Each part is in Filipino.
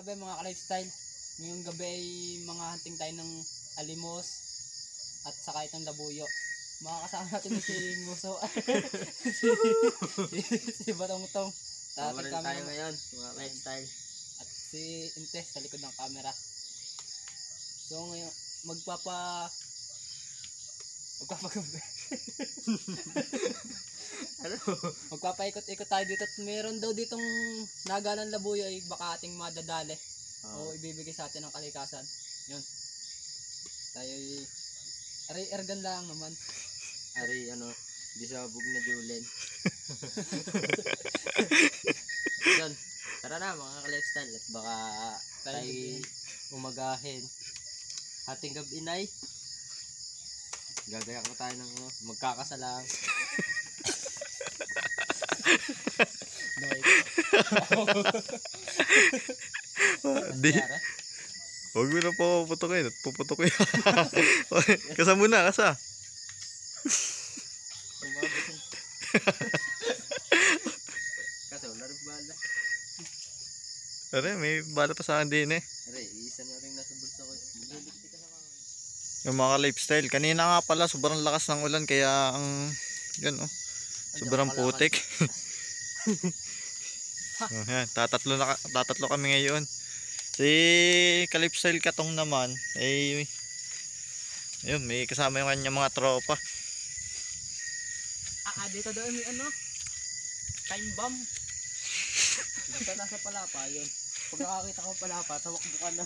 gabi mga ka-lifestyle. Ngayong gabi ay mga hunting tayo ng alimos at saka itong labuyo. Makakasama natin si Nguso. si Batong-tong. Tamarin tayo ngayon mga ka-lifestyle. At si Intes sa likod ng camera. So ngayon magpapaikot-ikot tayo dito at meron daw ditong nagalang labuyo ay baka ating madadali o ibibigay sa atin ng kalikasan. Yun. Tayo ay ergan lang naman. Ari di sabog na Julen. Yun. Tara na mga ka-lifestyle at baka tayo umagahin. Ating gabi-inay. Gagayak na tayo ng magkakasalang. Di. Huwag mo na po puputukin at puputukin. Kasa muna, kasa. Kasi wala rin bala. Are, may bala pa sa akin din eh. Are, isa na rin nasa bulsa ko. Magliligti ka na mga. Yung mga lifestyle. Kanina nga pala sobrang lakas ng ulan kaya ang yun oh. Sobrang putik. Oh, yan, tatatlo kami ngayon. Si Kalipstyle Katong naman ay ayun, may kasama yung kanyang mga tropa. Dito daw may time bomb. Dito nasa palapa yun. Pag nakakita ko palapa, tawakbo ka na.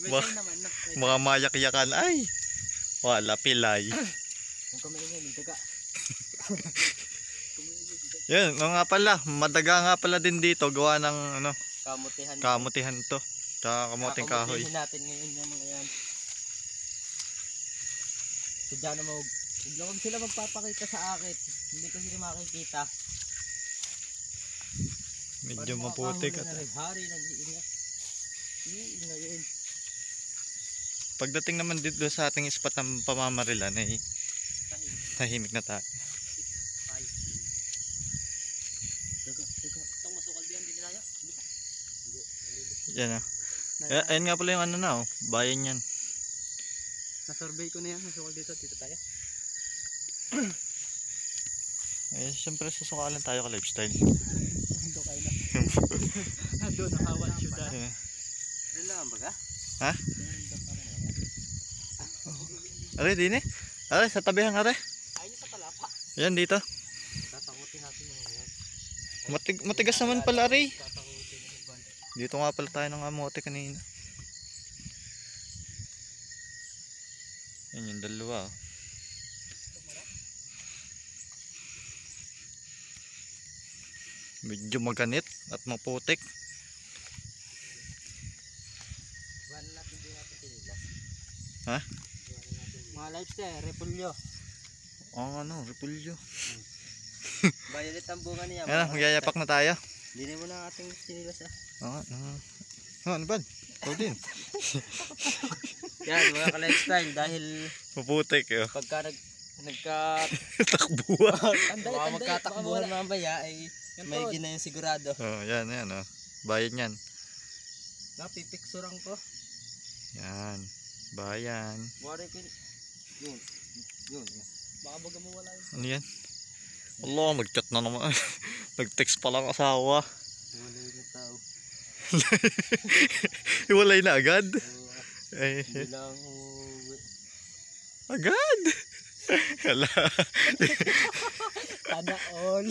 May naman na. Mga mayak-yakan ay wala pilay. Huwag ka maingay, may daga. Yan, nga pala, madaga nga pala din dito gawa ng kamutihan to. Tsaka kamuting kahoy. Kamutihan natin ngayon yung mga yan. Sadya na huwag sila magpapakita sa akin. Hindi ko sila makikita. Medyo maputik at hari ng iingat. Iingat yun. pagdating naman dito sa ating spot ng pamamarilan ay tahimik na tayo. Itong masukal diyan din tayo. Yan ah. Ayun nga pala yung bayan yan. Na-survey ko na yan, masukal dito tayo. Eh, siyempre susukalan tayo ka lifestyle. Ando kayo na. Ando na kawan syudad. Doon lang ba ka? Ha? Are, din eh. Are, sa tabihan are. Ayun sa palapa. Yan dito. Tatakutin natin yung ngayon. Matigas naman pala are. Dito nga pala tayo ng amote kanina. Yan yung dalawa. Medyo maganit at maputik. Wala natin din natin pinilas. Ha? Mga lifestyle, repulyo. Repulyo. Violet ang bunga niya. Yan, magyayapak na tayo. Dinin mo na ating pinilas Ano ba? Ikaw din. Yan mga ka-lifestyle dahil Maputik oh. pagka Takbuhan. baka magkatakbuhan mamaya ay may ginayon sigurado. Oh, yan oh. Bayan yan. Napipiksurang ko. Yan. Bayan. Wari ko yun. Baka baga mo wala yun. Ano yan? Allah, nag-chat na naman. Nag-text pa lang asawa. Wala yung tao. Iwalay na agad. Hindi lang uuwi. Agad. Hala. Sana all.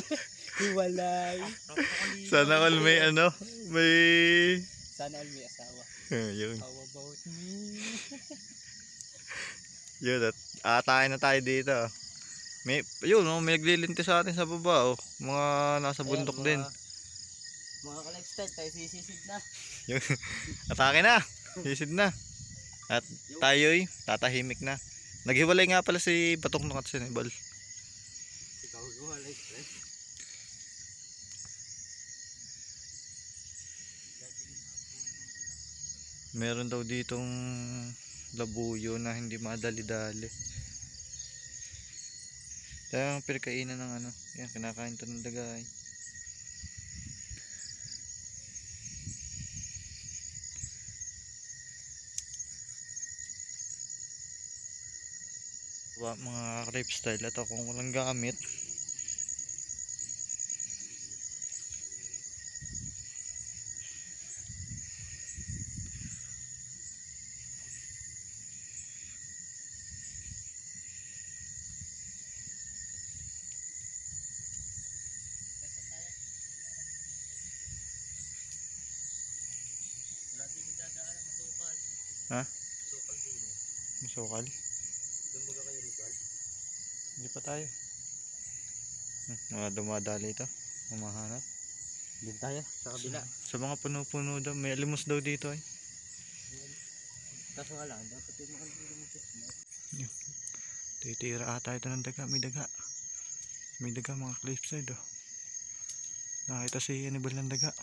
Hiwalay. Sana all may may Sana all may asawa. yun. How about me? Yun at atayin na tayo dito. May naglilinti sa atin sa baba oh. Mga nasa bundok din. Mga ka-lifestyle tayo sisisid na. Yun. Atake na. Sisid na. At tayo'y tatahimik na. Naghiwalay nga pala si Batong at si Nibal. Ikaw ko lifestyle. Meron daw ditong labuyo na hindi madali-dali. Kaya ang pinakainan ng yan, kinakain to ng dagay. mga lifestyle. Ito kung walang gamit. Wala din yung dadaan, masukal. Ha? Masukal din. Masukal? Doon baga kayo Rizal? Hindi pa tayo. Mga dumadali ito. Mamahanap. Doon tayo, sa kabila. Sa mga puno-puno daw. May alimos daw dito ay. Kaso nga lang, dapat yung mga Titira ata ito ng daga. May daga. May daga mga cliffside oh. Nakita si Anibal ng daga.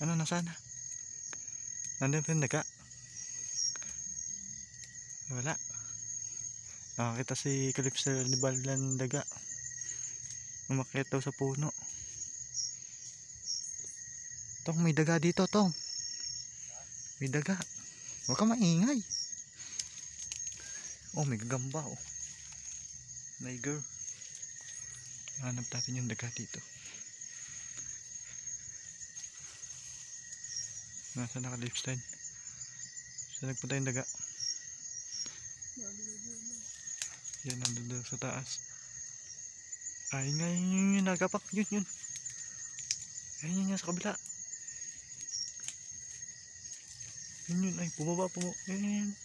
Ano nasana? Nandun pa yung daga. Wala. Nakakita si Calypso Anibal ng daga. Umakyat daw sa puno. Tong may daga dito tong. May daga. Huwag ka maingay. Oh, may gagamba oh. Niger. Hanap natin yung daga dito. Nasa naka-lifestyle. Saan nagpunta yung daga? Yan, nandun daw sa taas. Ay, ngayon yun, nagapak. Yun. Ayun yun, sa kabila. Yun, ay, bumaba. Yun.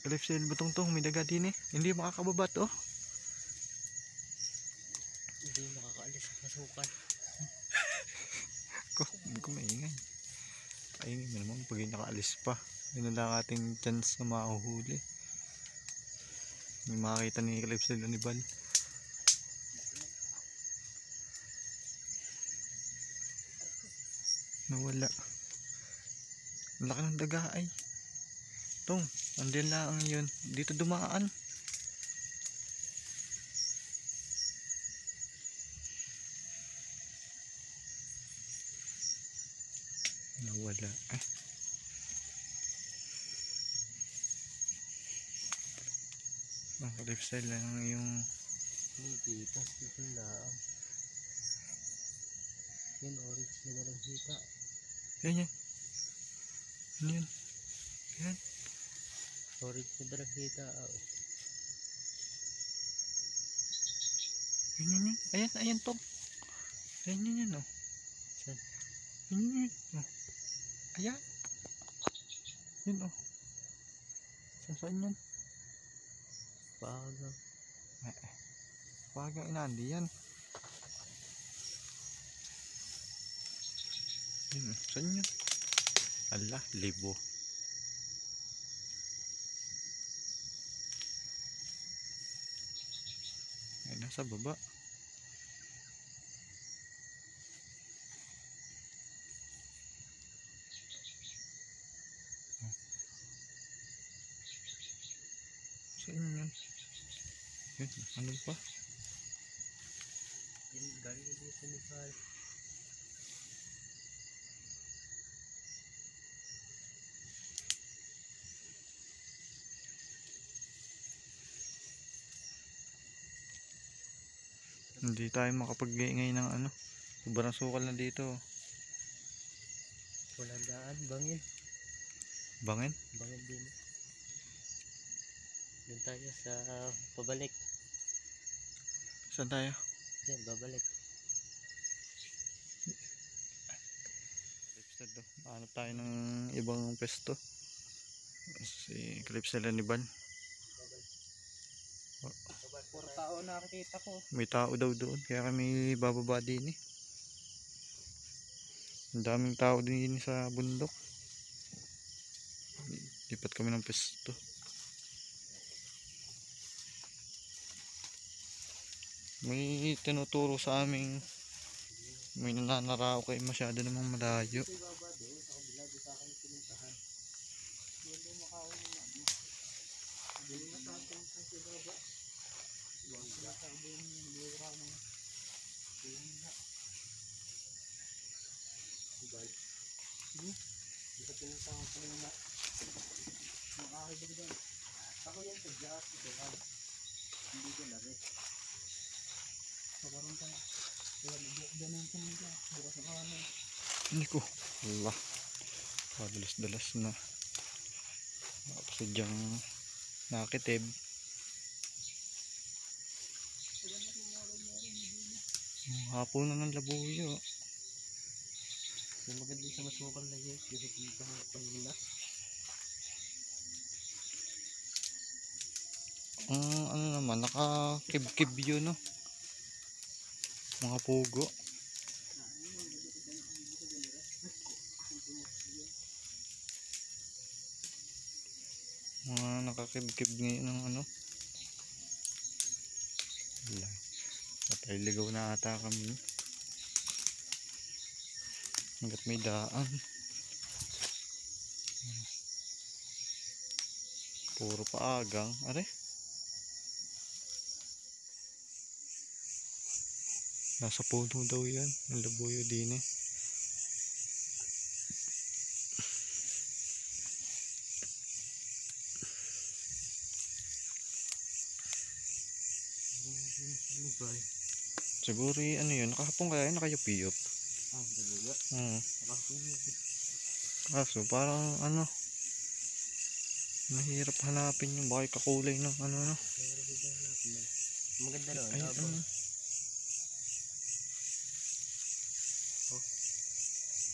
Lifestyle butong tong, may daga din eh. Hindi makakababa to. hindi makakaalis, masukal. Hindi ko maingay. Ay, naman pag nakaalis pa. Yun lang ating chance na mahuhuli. May makakita ni Calypso Anibal. Nawala. Ang laki ng daga ay. Tong, andyan lang yun. Dito dumaan. Nawala. Ay. Ang lifestyle lang yung Hindi, tapos dito lang. Yun, orange na lang hita. yan. Ano yun? Yan. Orange na lang hita. Yun. Ayan tong. Ayan yun oh. Saan? Yun oh. Ayan. Yun oh. Saan yan? Pagang. Pagang inandi yan. Yun oh. Saan yun? Ala, libo. Ay, nasa baba. Saan yun? Yun, ano pa? Yun, galing dito sa Nepal. Hindi tayo makapag-ingay ng ano. Sobrang sukal na dito. Walang daan, bangin. Bangin? Bangin din. Doon tayo sa pabalik. Saan tayo? Diyan, babalik. Hanap tayo ng ibang pesto. Si Calypso Anibal. Puro tao nakikita ko. May tao daw doon. Kaya kami bababa din eh. Ang daming tao din sa bundok. Lipat kami ng pesto. May tinuturo sa aming may nananarao kay masyado namang malayo. Dito pinuntahan ko na Ako yan sa gas. Ito ha. Hindi ko na rin. Pagaroon ka na. Ganun ka nila. Bukas ang kano. Hindi ko. Allah. Padalas-dalas na. Nakapasadyang nakitib. Hapon na ng labuyo. Yung maganda sa masukal na yun. Kasi dito mo kanina. Ano naman, nakakib-kib yun, no? Mga pugo. Mga nakakib-kib ngayon ng ano. Wala. Patay ligaw na ata kami. Hanggat may daan. Puro paagang. Are? Nasa puno daw yan. Ang labuyo din eh. Ano ba? Siguro ano yun. Nakahapon kaya yun. Nakayupiyop. Daguga. Hmm. Kaso parang ano. Mahirap hanapin yung bakit kakulay ng ano. Maganda ron. Ay, ano.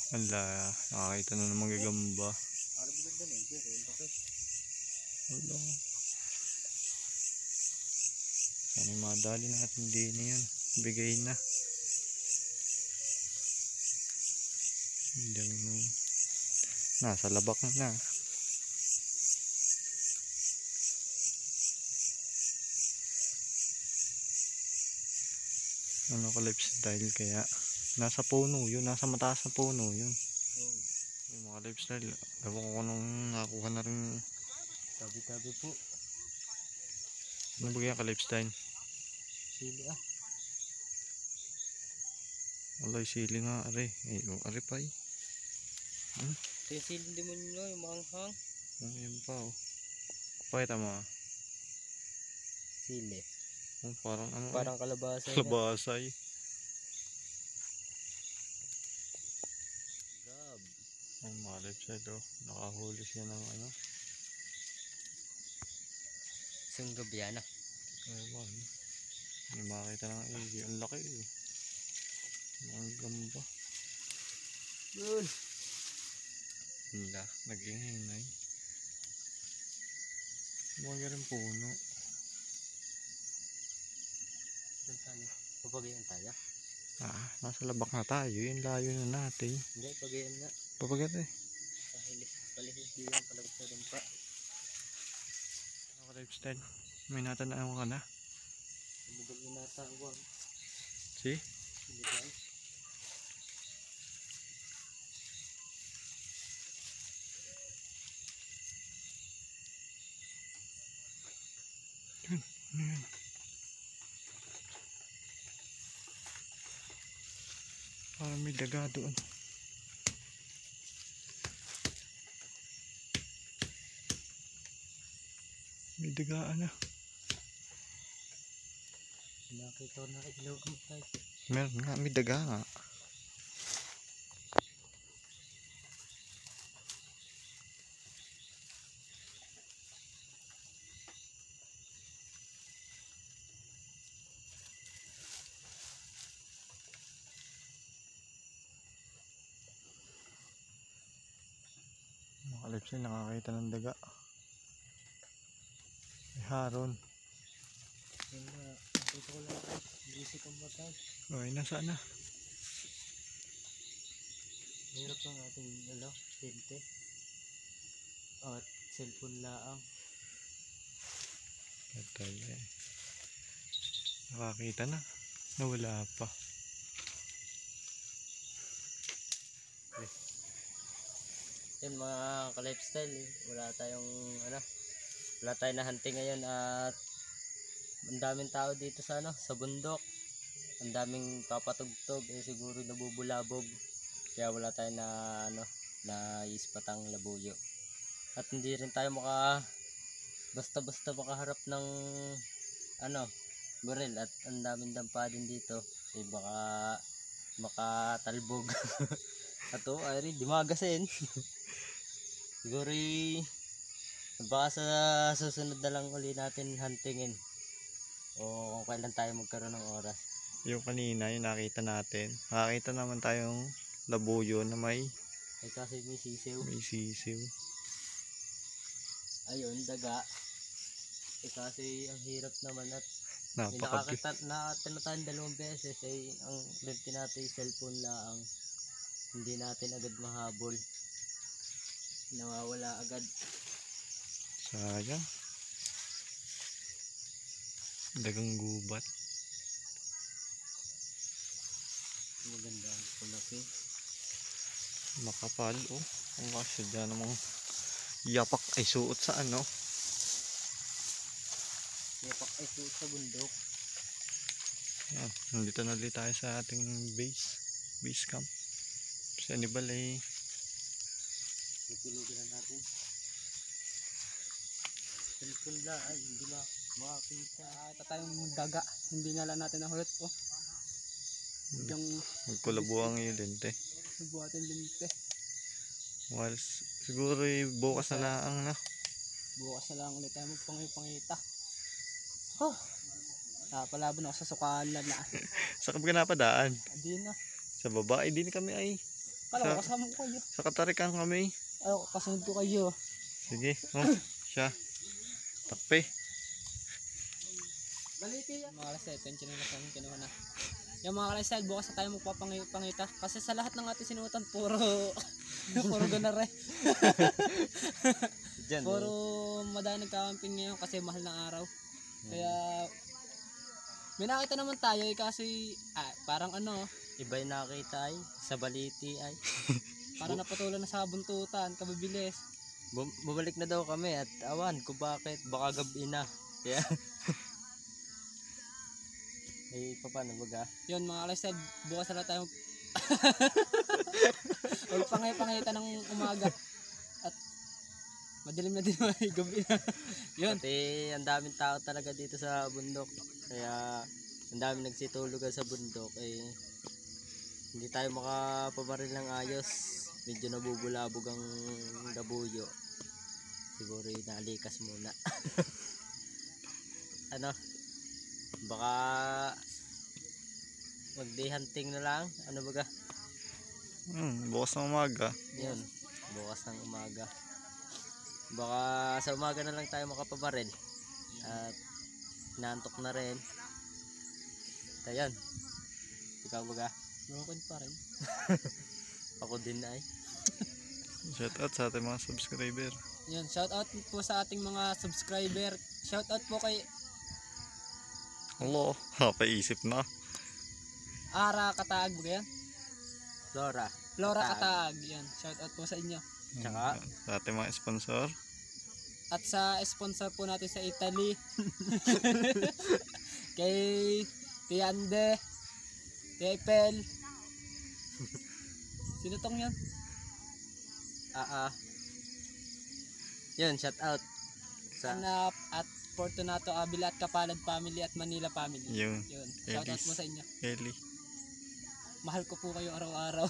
Wala. Nakakita na ng mga gagamba. Ano maganda ron? Pero yung bakit? Wala. Sana yung madali natin din yun. Bigay na. Hindi nasa labak na. Ano ka lifestyle kaya nasa puno yun, nasa mataas na puno yun. Yung mga lifestyle, ewan ko nung nakuha na rin. Tabi-tabi po. Ano ba kaya ka lifestyle? Sili Walay sili nga are. Eh, are pa eh. Yung sili demonyo, yung manghang. Yan pa oh. Pakita mo ah. Sili. Parang ano Parang kalabasa. kalabasay. Gab. Ang mga lifestyle oh. Nakahuli siya ng ano. Isang gabiana. Ewan. Hindi makita ng igi. Ang laki eh. Ang gamba. Yun. Wala. Nag-iingay. Mga rin puno. Saan tayo? Papagayan tayo? Nasa labak na tayo. Yung layo na natin. Hindi, pagayan nga. Papagat eh. Palihis yung palabas na rin pa. Ano ka lifestyle? May natanaan ka na? Sumugal yung natawag. See? Hindi guys. Ano yan? Parang may daga doon. May dagaan na. Nakita ko na ilaw ang tayo. Meron nga, may daga nga. Mga lifestyle, nakakita ng daga. May haron. Yun na. Nakita ko lang guys. Bisik ang matay. Okay, nasaan na? Hirap ang ating lente. At cellphone laang. Patay eh. Nakakita na. Nawala pa. Yun mga ka-lifestyle eh. Wala tayong wala tayong na-hunting ngayon at ang daming tao dito sa sa bundok. Ang daming papatugtog eh siguro nabubulabog. Kaya wala tayong na ispatang labuyo. At hindi rin tayo basta-basta makaharap ng ano, baril at ang daming dampa din dito, eh baka makatalbog. At oo, ay rin, dimagasin. Siguro baka sa susunod na lang uli natin huntingin. O kung kailan tayo magkaroon ng oras. Yung kanina, yung nakita natin. Nakakita naman tayong labuyo na may Ay kasi may sisiw. sisiw. Ayun, daga. Eh kasi ang hirap naman at Napakagit. nakakita na tayo 2 beses ay ang lente natin yung cellphone lang. Hindi natin agad mahabol. Nawawala agad. Sayang. Dagang gubat. Maganda ang kulaki. Makapal, oh. Ang kasya dyan namang yapak ay suot sa ano. Yapak ay suot sa bundok. Yan. Nandito na ulit tayo sa ating base camp. Sa Anibal ay Tutulugan na natin. Cellphone lang ay hindi makakita. Ito tayong daga. Hindi nga lang natin nahulot. Oh. Yung magkulabuhan yung lente. buhatin linte. Well, siguro bukas na lang na. Bukas na lang ulit tayo magpangita. Oh. Napalaban ako sa sukalan na. Sa ka napadaan? Hindi na. Sa baba, di na kami ay. Kala ko kasama ko kayo. Sa Katarikan kami. Ay, kasunod ko kayo. Sige, oh, siya. Takpe. Baliti yan. Mga kalasay, pension na naman kinuha na. Yung mga kalasay, bukas na tayo magpapangita. Kasi sa lahat ng ating sinutan, puro ganar eh. Diyan, Puro madami nagkakamping ngayon kasi mahal ng araw. Kaya, may nakita naman tayo eh, kasi parang ano, iba yung nakita ay sa baliti ay. parang napatulan na sa buntutan, kabibilis. Bumalik na daw kami at awan kung bakit, baka gabi na. Kaya ay paano baga? Yun mga kalasay, bukas na tayo magpangita ng umaga. At madilim na din may gabi na. Yun. Pati ang daming tao talaga dito sa bundok. Kaya ang daming nagsitulugan sa bundok eh hindi tayo makapabaril ng ayos. Medyo nabubulabog ang labuyo. Siguro inaalikas muna. Ano? Baka mag-day hunting na lang. Ano baga? Bukas ng umaga. Yun. Bukas ng umaga. Baka sa umaga na lang tayo makapabaril. At inaantok na rin. At ayun. Ikaw baga? Lukod pa rin. Ako din ay. Shout out sa ating mga subscriber. Yan, shout out po sa ating mga subscriber. Shout out po kay Hello, paisip na. Ara Kataag ba yan? Flora. Flora Kataag. Kataag. Yan, shout out po sa inyo. Tsaka? Sa ating mga sponsor. At sa sponsor po natin sa Italy. Kay Tiande, Tepel. Sino tong yan? Yun, shout out. Sa Hanap at Fortunato Avila at Kapalad Family at Manila Family. Yun. Yun. Shout out Elis. po sa inyo. Eli. Mahal ko po kayo araw-araw.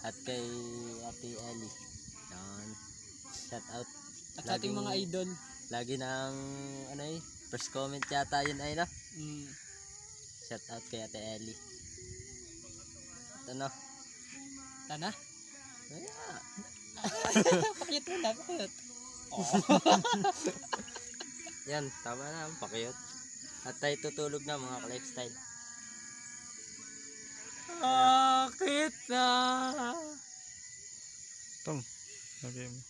at kay Ate Ellie. Yan. Shout out. At sa ating mga idol. Lagi nang ano eh, first comment yata yun ay no. Shout out kay Ate Ellie. At ano? Tana? Yeah. Pakiyot mo na, pakiyot. Yan, tama na, pakiyot. At tayo tutulog na mga ka-lifestyle. Bakit na? Tom, lagay mo.